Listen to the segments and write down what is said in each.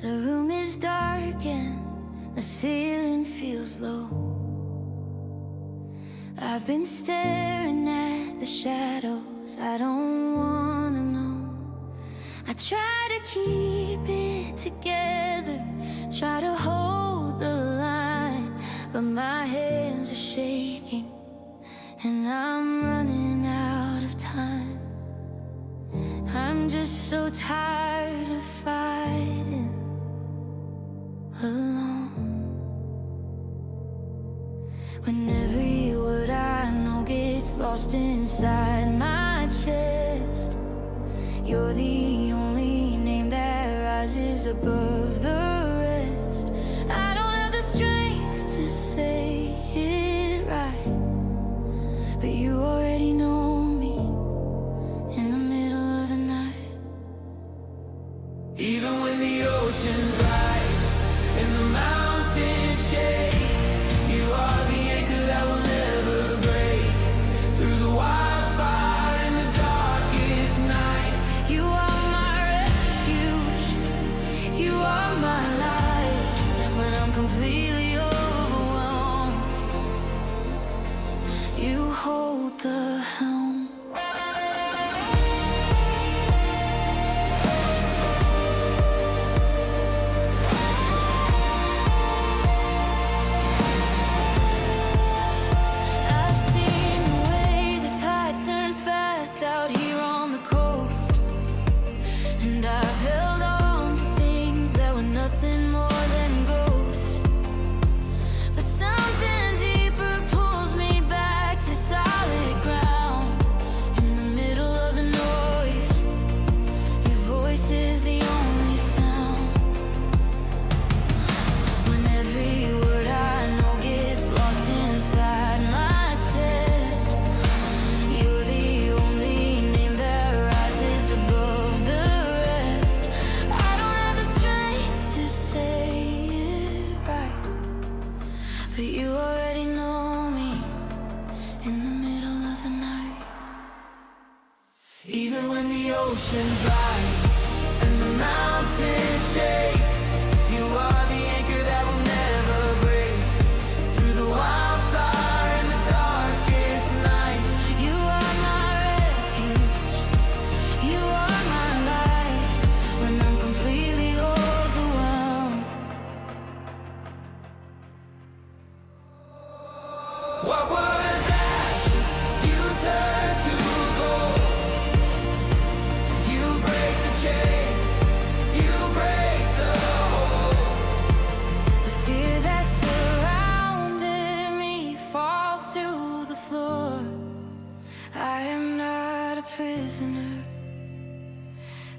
The room is dark and the ceiling feels low. I've been staring at the shadows I don't wanna know. I try to keep it together, try to hold the line, but my hands are shaking and I'm running out of time. I'm just so tired of fighting alone. When every word I know gets lost inside my chest, you're the only name that rises above the rest. I don't have the strength to say it right, but you already know me in the middle of the night. Even when the oceans rise and the mountains shake, you are the anchor that will never break. Through the wildfire and the darkest night, You are my refuge, you are my light. When I'm completely overwhelmed, you hold the helm. I've seen the way the tide turns fast out here on the coast, and I've held on to things that were nothing more than ghosts. But something deeper pulls me back to solid ground. In the middle of the noise, your voice is the only sound. When every word I know gets lost inside my chest, you're the only name that rises above the rest. I don't have the strength to say it right, but you already know me in the middle of the night. even when the oceans rise and the mountains shake, you are the anchor that will never break. Through the wildfire and the darkest night, You are my refuge, you are my light. When I'm completely overwhelmed, what was ashes, you turn to gold. You break the chains, you break the hold. the fear that surrounded me falls to the floor. I am not a prisoner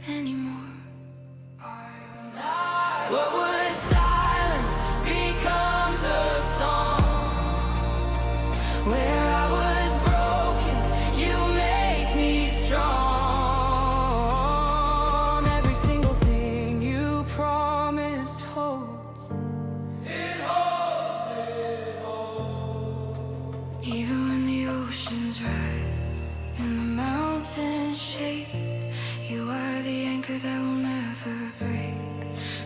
anymore. What was silence becomes a song. Where I was broken, you make me strong. Every single thing you promised holds. Even when the oceans rise and the mountains shake, you are the anchor that will never break.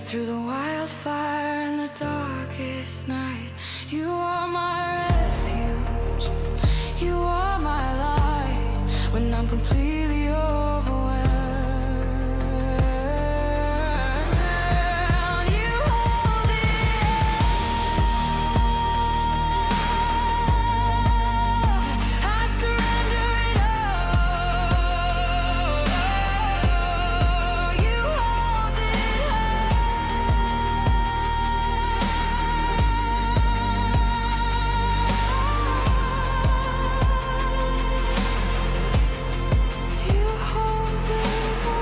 Through the wildfire and the darkest night, you are my refuge, you are my light. When I'm completely overwhelmed, you hold it all. I surrender it all. You hold it You hold it all.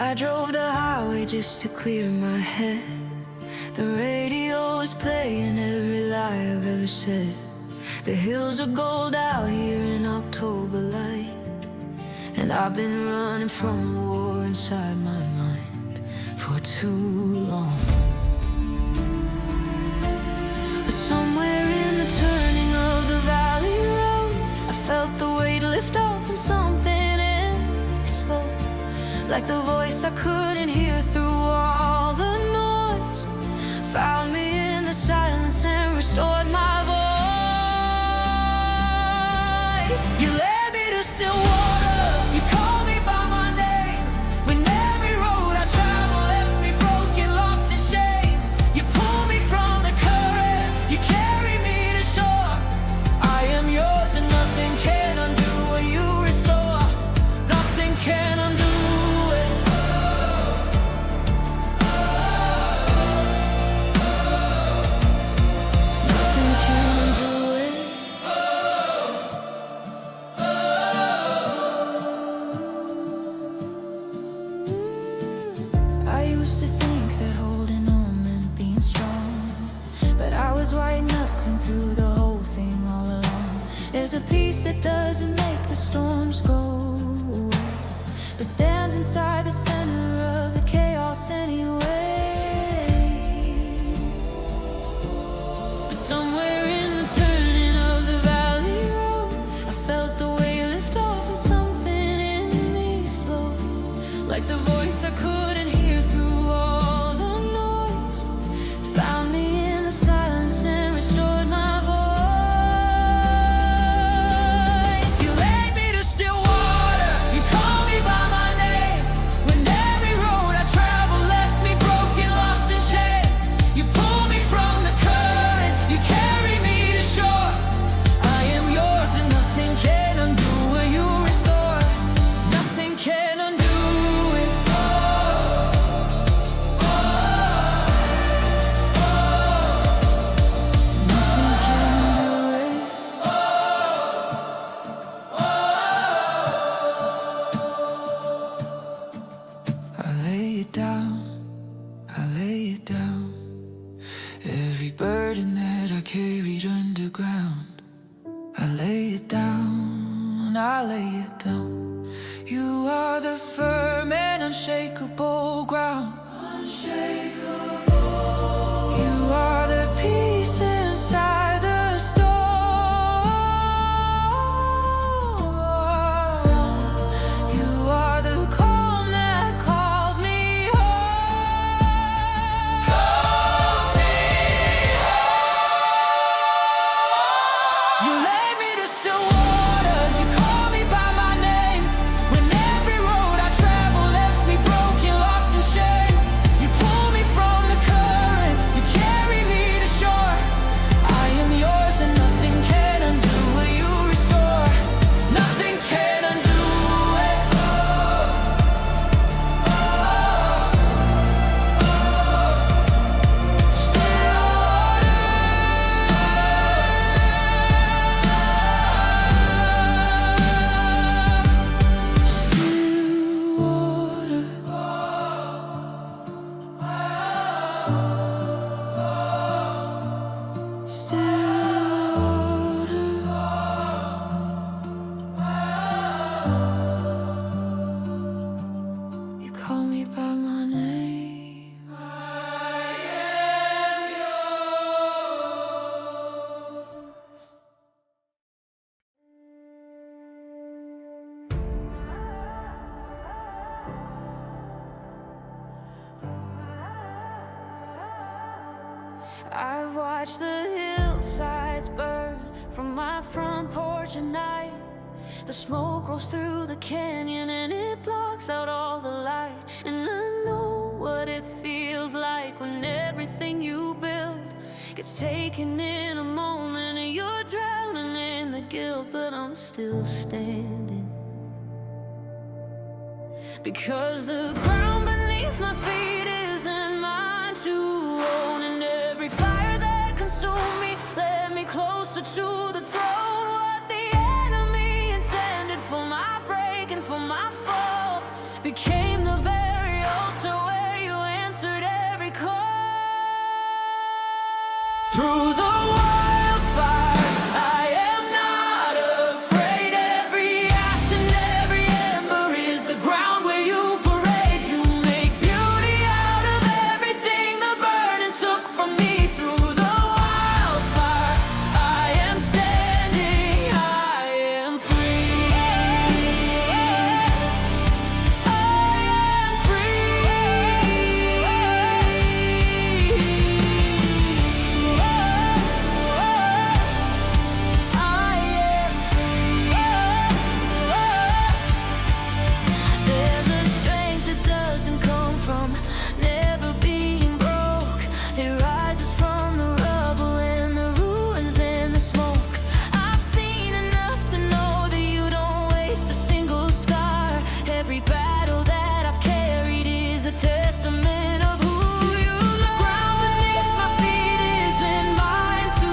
I drove the highway just to clear my head. The radio is playing every lie I've ever said. The hills are gold out here in October light, and I've been running from a war inside my mind for too long. But somewhere in the turning of the valley road, I felt the weight lift off and something in me slow, like the voice I couldn't hear through all the noise, found me in the silence and restored my voice. You led me to still water, you called me by my name, when every road I traveled left me broken, lost in shame. You pulled me from the current, you carried me to shore. I am yours and nothing can undo what you restore. Nothing can undo it. Nothing can undo it. I used to think that holding on meant being strong, but I was white knuckling through the whole thing all along. There's a peace that doesn't make the storms go away, but stands inside the center of the chaos anyway. But somewhere in the turning of the valley road, I felt the weight lift off and something in me slow, like the voice I couldn't hear through all the noise, found me in the silence and restored my voice. You led me to still water, you called me by my name, when every road I traveled left me broken, lost in shame. You pulled me from the current, you carried me to shore. I am yours and nothing can undo what you restore. Nothing can undo it. Nothing can undo it. I lay it down, I lay it down, every burden that I carried underground. I lay it down, I lay it down. You are the firm and unshakable ground. You are the peace inside the storm. You are the calm that calls me home. Calls me home. You led me to still water, you called me by my name, when every road I traveled left me broken, lost in shame. You pulled me from the current, you carried me to shore. I am yours and nothing can undo what you restore. Nothing can undo it. Still water. Still water. Still water. You call me by my name. I am yours. I've watched the hillsides burn from my front porch at night. The smoke rolls through the canyon and it blocks out all the light. And I know what it feels like when everything you build gets taken in a moment and you're drowning in the guilt. But I'm still standing, because the ground beneath my feet isn't mine to own. And every fire that consumed me led me closer to the throne. What the enemy intended for my break and for my fall became the very altar where you answered every call. Through the wildfire, I am not afraid. Every ash and every ember is the ground where you parade. You make beauty out of everything the burden took from me. Through the wildfire, I am standing, I am free. I am There's a strength that doesn't come from never being broke. It rises from the rubble and the ruins and the smoke. I've seen enough to know that you don't waste a single scar. Every battle that I've carried is a testament of who you are. The ground beneath my feet isn't mine to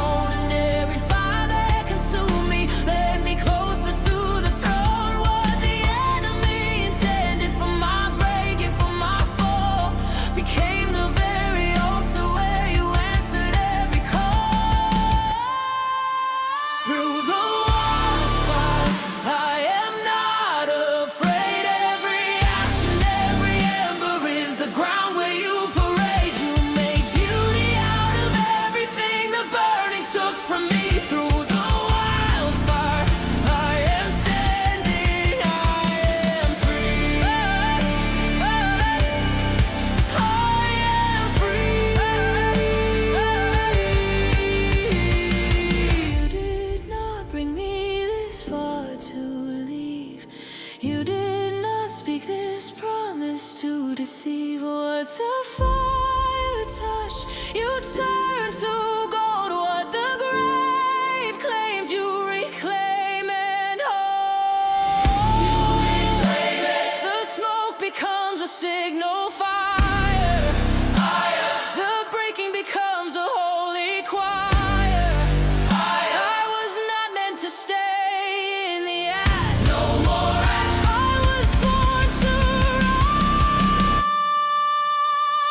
own, and every fire that consumed me led me closer to the throne. What the enemy intended for my break and for my fall became the very altar where you answered every call. Through the wildfire, I am not afraid. Every ash and every ember is the ground where you parade. You make beauty out of everything the burning took from me. Through the wildfire, I am standing, I am free. I am free. You did not bring me this far to leave. You did not speak this promise to deceive. What the fire touched, you turned to gold. What the grave claimed, you reclaim and hold. The smoke becomes a signal fire. The breaking becomes a holy choir. I was not meant to stay in the ash. No more ash. I was born to rise.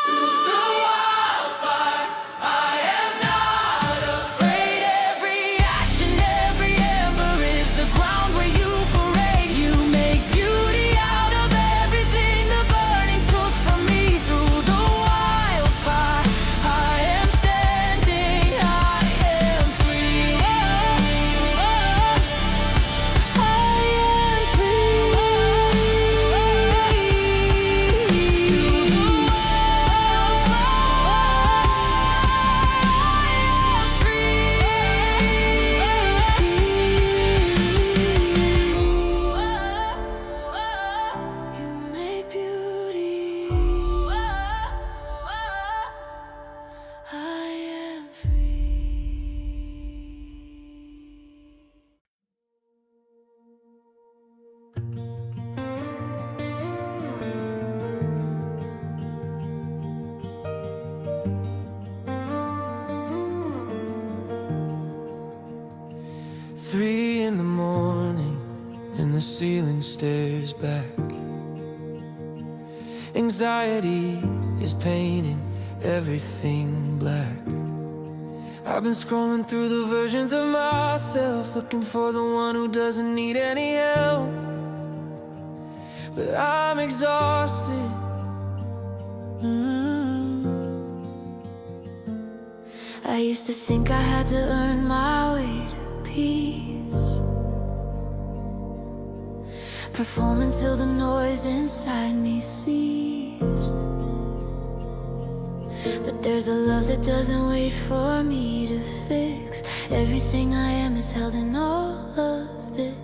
Through the wildfire, I am not afraid. Every ash and every ember is the ground where you parade. You make beauty out of everything the burning took from me. Through the wildfire, I am standing, I am free. I am free. Through the you make beauty. I am free. Three in the morning and the ceiling stares back. Anxiety is painting everything black. I've been scrolling through the versions of myself, looking for the one who doesn't need any help. But I'm exhausted. I used to think I had to earn my way to peace, perform until the noise inside me ceased. But there's a love that doesn't wait for me to fix. Everything I am is held in all of this.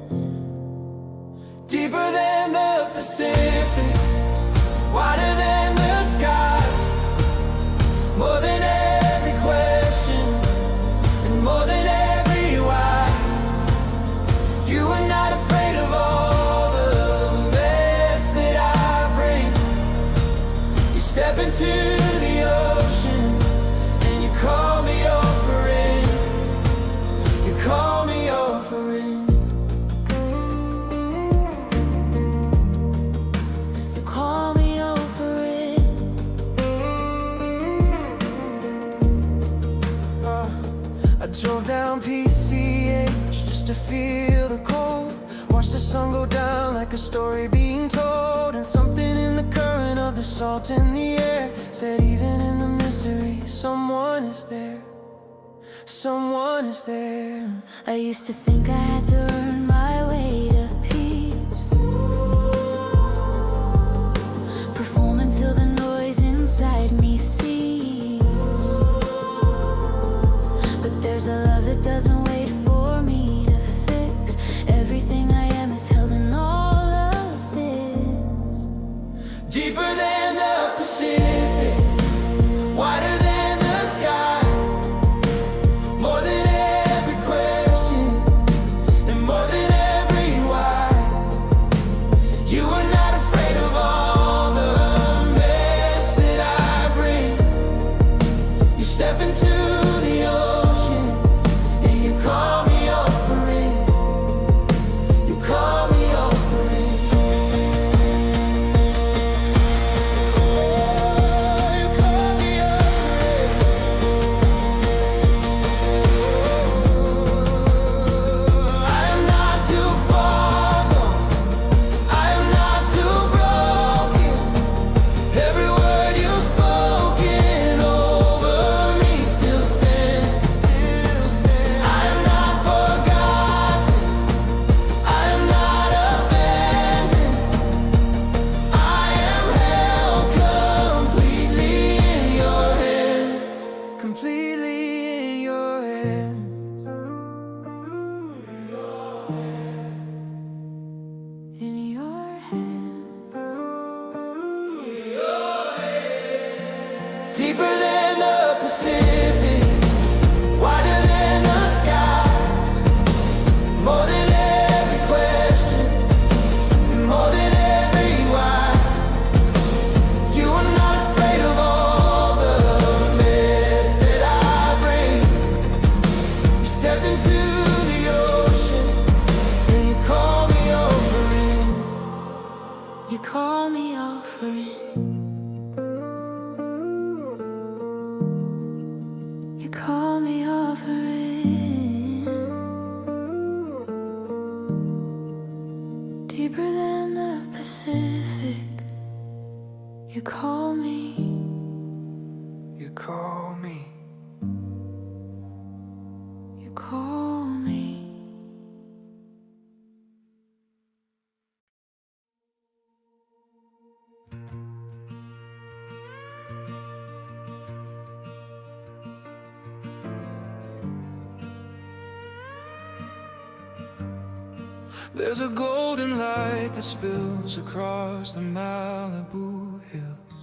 Deeper than the Pacific, wider than the sky, more than every question, and more than every why. You are not afraid of all the mess that I bring. You step into the ocean and you call me your friend. You call me your friend. You call me your friend. Drove down PCH just to feel the cold. Watched the sun go down like a story being told. And something in the current of the salt in the air said even in the mystery, someone is there. Someone is there. I used to think I had to earn my way to peace, perform until the noise inside me ceased. But there's a love that doesn't wait for me to fix. Everything I am is held in all of this. Deeper than the Pacific, wider than the sky, more than every question and more than every why. You are not afraid of all the mess that I bring. You step into the ocean and you call me offering. You call me offering. You call me offering. I am not too far gone. I am not too broken. Every word you've spoken over me still stands. I am not forgotten. I am not abandoned. I am held completely in your hands. Completely in your hands. In your hands. Deeper than the Pacific, wider than the sky, more than every question, more than every why. You are not afraid of all the mess that I bring. You step into the ocean and you call me offering. You call me offering. You call me offering. Deeper than the Pacific. You call me. You call me. You call me. There's a golden light that spills across the Malibu hills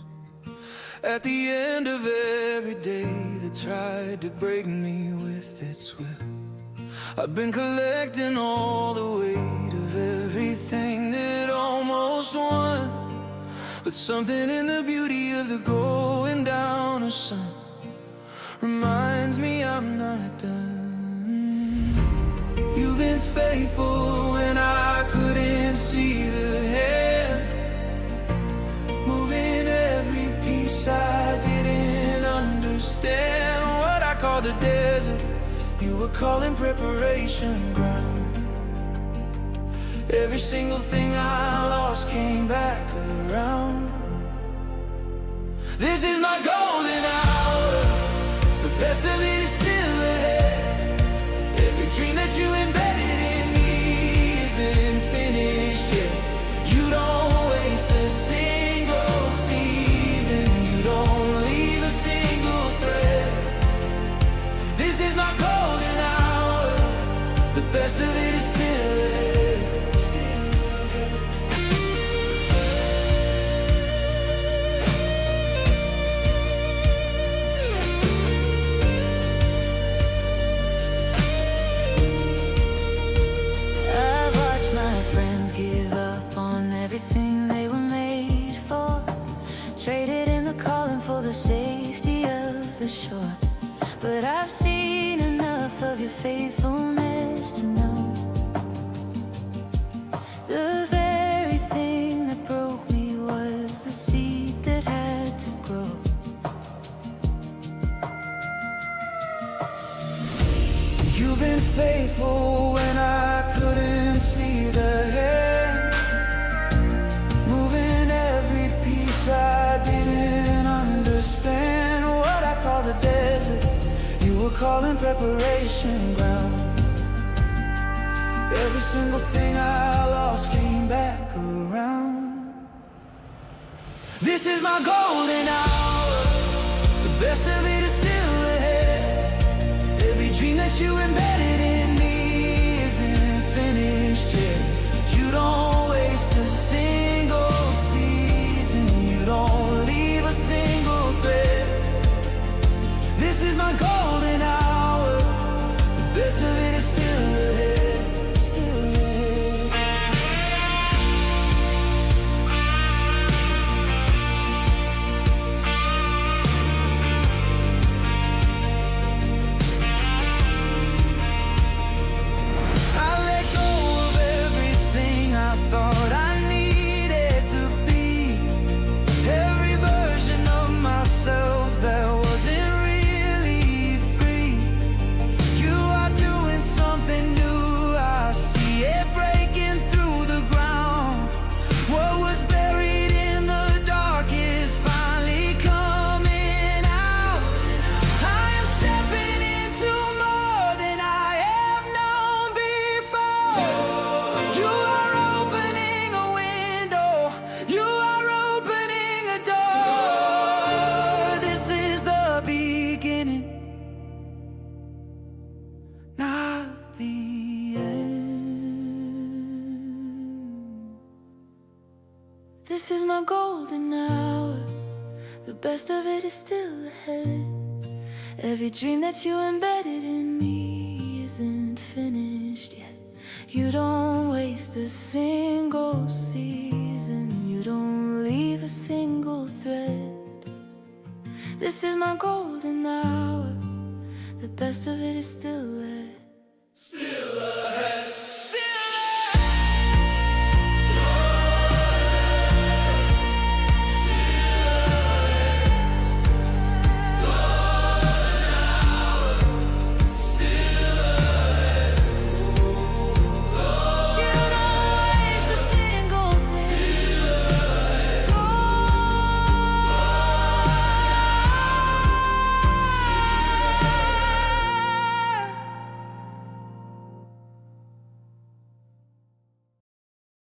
at the end of every day that tried to break me with its will. I've been collecting all the weight of everything that almost won, but something in the beauty of the going down of sun reminds me I'm not done. You've been faithful when I couldn't see the hand, moving every piece I didn't understand. What I called the desert, you were calling preparation ground. Every single thing I lost came back around. This is my golden hour, the best of it is still ahead. Every dream that you embedded in me isn't finished yet. You don't waste a single season, you don't leave a single thread. This is my golden hour, the best of it is still ahead. Still ahead. I've watched my friends give up on everything they were made for, traded in the calling for the safety of the shore. But I've seen enough of your faithfulness to know the very thing that broke me was the seed that had to grow. faithful when I couldn't see the hand, moving every piece I didn't understand. What I call the desert, you were calling preparation ground. Every single thing I lost came back around. This is my golden hour, the best of it is still ahead. Every dream that you embedded in me isn't finished yet. You don't waste a single season, you don't leave a single thread. This is my golden hour, the best of it is still ahead, still ahead. I let go of everything I thought I needed to be, every version of myself that wasn't really free. You are doing something new, I see it breaking through the ground. What was buried in the dark is finally coming out. I am stepping into more than I have known before. You are opening a window, you are opening a door. This is the beginning, not the end. This is my golden hour, the best of it is still ahead. Every dream that you embedded in me isn't finished yet. You don't waste a single season, you don't leave a single thread. This is my golden hour, the best of it is still ahead.